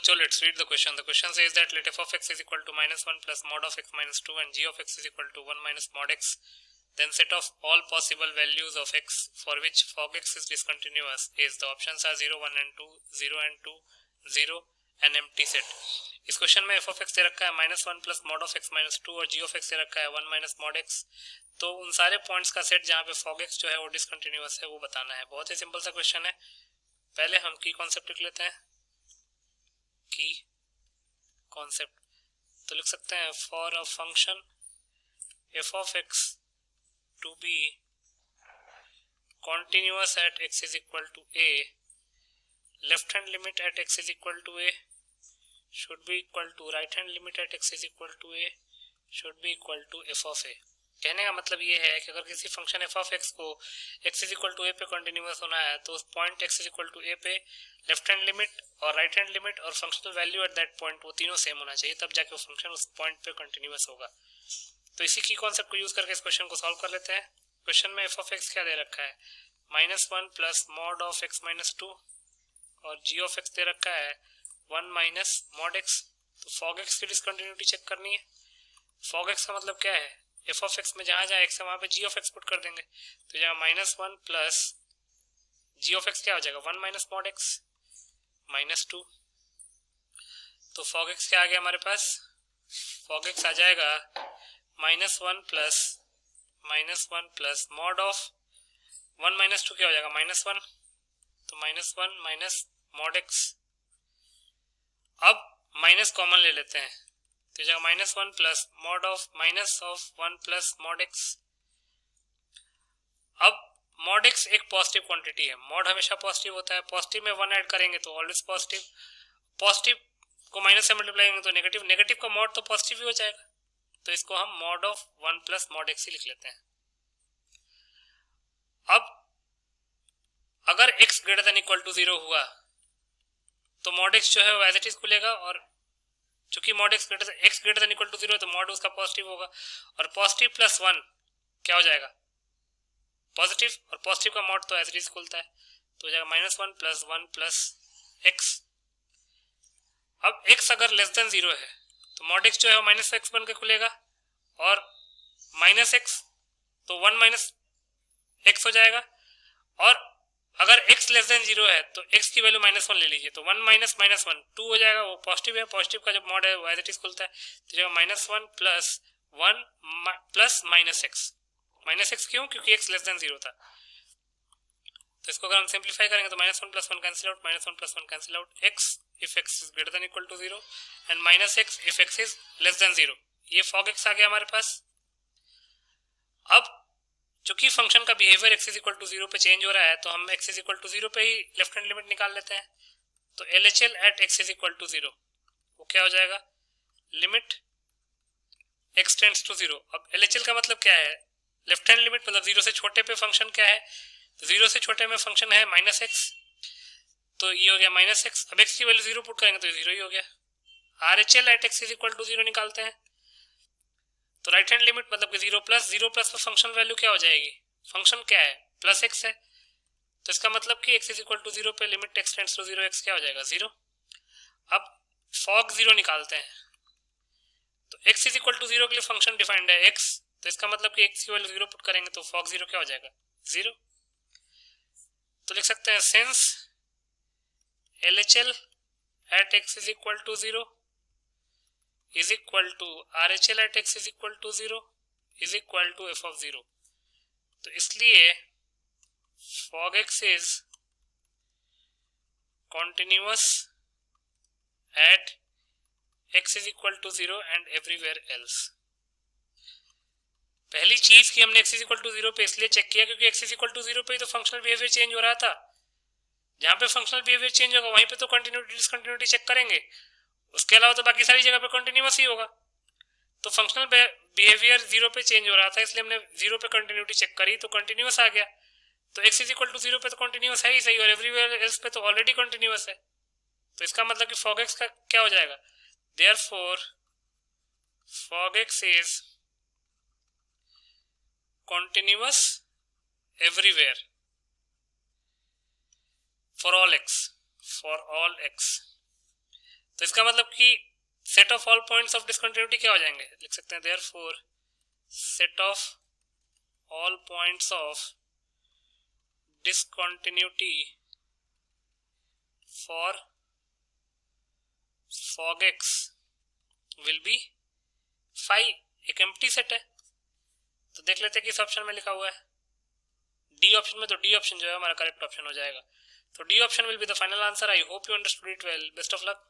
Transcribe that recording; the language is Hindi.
So let's read the question. The question says that let f of x is equal to minus 1 plus mod of x minus 2 and g of x is equal to 1 minus mod x. Then set of all possible values of x for which fog x is discontinuous is. The options are 0, 1 and 2, 0 and 2, 0 and empty set. इस क्वेश्चन में f of x दे रखा है minus 1 plus mod of x minus 2 और g of x दे रखा है 1 माइनस मॉड x. तो उन सारे पॉइंट्स का सेट जहाँ पे fog x जो है वो डिसकंटिन्यूअस है वो बताना है. बहुत ही सिंपल सा क्वेश्चन है. पहले हम की कॉन्सेप्ट लिख लेते हैं. की कॉन्सेप्ट तो लिख सकते हैं for a function f of x to be continuous at x is equal to a, left hand limit at x is equal to a should be equal to right hand limit at x is equal to a should be equal to f of a. कहने का मतलब ये है कि अगर किसी फंक्शन f of x को x is equal to a पे कंटिन्यूअस होना है तो उस point x is equal to a पे लेफ्ट हैंड लिमिट और राइट हैंड लिमिट और functional value at that point वो तीनों सेम होना चाहिए, तब जाके वो फंक्शन उस पॉइंट पे कंटिन्यूअस होगा. तो इसी की कॉन्सेप्ट को यूज करके इस क्वेश्चन को सॉल्व कर लेते हैं. क्वेश्चन में f of x क्या दे रखा है minus 1 plus mod of x minus 2 और g of x दे रखा है 1 माइनस मॉड x. तो fog x की डिसकंटिन्यूटी चेक करनी है. fog x का मतलब क्या है, f of x में जहां जहां x है वहां पे g of x पुट कर देंगे. तो जहां minus 1 plus g of x क्या हो जाएगा 1 माइनस मॉड x माइनस 2. तो fog x क्या आ गया हमारे पास, fog x आ जाएगा minus 1 plus mod of 1 minus 2 क्या हो जाएगा माइनस 1. तो माइनस 1 माइनस मॉड x. अब माइनस कॉमन ले लेते हैं तो जगह minus 1 plus mod of minus of 1 plus mod x. अब मॉड x एक पॉजिटिव क्वांटिटी है, मॉड हमेशा पॉजिटिव होता है. पॉजिटिव में 1 ऐड करेंगे तो ऑलवेज पॉजिटिव. पॉजिटिव को माइनस से मल्टीप्लाई करेंगे तो नेगेटिव. नेगेटिव का मॉड तो पॉजिटिव ही हो जाएगा. तो इसको हम mod of 1 plus mod x ही लिख लेते हैं. अब अगर x greater than equal to 0 हुआ तो मॉड x जो है वो एज इट इज खुलेगा, और चूंकि mod x greater than equal to 0 है तो मॉड उसका पॉजिटिव होगा. और पॉजिटिव प्लस 1 क्या हो जाएगा पॉजिटिव, और पॉजिटिव का मॉड तो एज इट इज खुलता है. तो हो जाएगा माइनस 1 प्लस x. अब x अगर लेस देन 0 है तो मॉड x जो है वो माइनस x बन के खुलेगा, और माइनस x तो 1 माइनस x हो जाएगा. और अगर x लेस देन 0 है तो x की वैल्यू माइनस 1 ले लीजिए तो 1 माइनस माइनस 1 2 हो जाएगा. वो पॉजिटिव है, पॉजिटिव का जो मॉड है वो एज इट इज खुलता है. तो जो minus 1 plus 1 plus minus x. Minus x क्यों, क्योंकि x लेस देन 0 था. तो इसको अगर हम सिंप्लीफाई करेंगे तो minus 1 plus 1 cancel out, minus 1 plus 1 cancel out. x if x is greater than equal to 0 and minus x if x is less than 0. ये fog x आ गया हमारे पास. अब चूंकि फंक्शन का behaviour x is equal to 0 पे चेंज हो रहा है तो हम x इज इक्वल टू 0 पे ही लेफ्ट हैंड लिमिट निकाल लेते हैं. तो LHL at x is equal to 0 वो क्या हो जाएगा लिमिट x टेंड्स टू 0. अब LHL का मतलब क्या है, लेफ्ट हैंड लिमिट मतलब 0 से छोटे पे फंक्शन क्या है, तो 0 से छोटे में फंक्शन है माइनस x. तो ये हो गया माइनस x. अब x की वैल्यू 0 पुट करेंगे तो 0 ही हो गया. RHL at x is equal to 0 निकालते हैं तो राइट हैंड लिमिट मतलब कि 0 प्लस पर फंक्शन वैल्यू क्या हो जाएगी, फंक्शन क्या है प्लस x है. तो इसका मतलब कि x इज इक्वल टू 0 पे limit x tends to 0 x क्या हो जाएगा 0. अब fog 0 निकालते हैं तो x इज इक्वल टू 0 के लिए फंक्शन डिफाइंड है x. तो इसका मतलब कि x की वैल्यू 0 पुट करेंगे तो fog 0 क्या हो जाएगा 0. तो लिख सकते हैं since LHL at x is equal to 0 is equal to RHL at x is equal to 0 is equal to f of 0. तो इसलिए fog x is continuous at x is equal to 0 and everywhere else. पहली चीज कि हमने x is equal to 0 पे इसलिए चेक किया क्योंकि x is equal to 0 पे ही तो फंक्शनल बिहेवियर चेंज हो रहा था. जहां पे फंक्शनल बिहेवियर चेंज होगा वहीं पे तो कंटिन्यूटी डिसकंटिन्यूटी चेक करेंगे. उसके अलावा तो बाकी सारी जगह पे कंटिन्यूअस ही होगा. तो फंक्शनल बिहेवियर 0 पे चेंज हो रहा था इसलिए हमने 0 पे कंटिन्यूटी चेक करी तो कंटिन्यूअस आ गया. तो x इज इक्वल टू 0 पे तो कंटिन्यूअस है ही सही, और एवरीवेयर एल्स पे तो ऑलरेडी कंटिन्यूअस है. तो इसका मतलब कि fog x का क्या हो जाएगा, therefore fog x is continuous everywhere for all x. तो इसका मतलब कि set of all points of discontinuity क्या हो जाएंगे, लिख सकते हैं therefore set of all points of discontinuity for fog x will be phi, एक एम्प्टी सेट है। तो देख लेते हैं कि इस ऑप्शन में लिखा हुआ है डी ऑप्शन में, तो डी ऑप्शन जो है हमारा करेक्ट ऑप्शन हो जाएगा। तो D option will be the final answer. I hope you understood it well. Best of luck.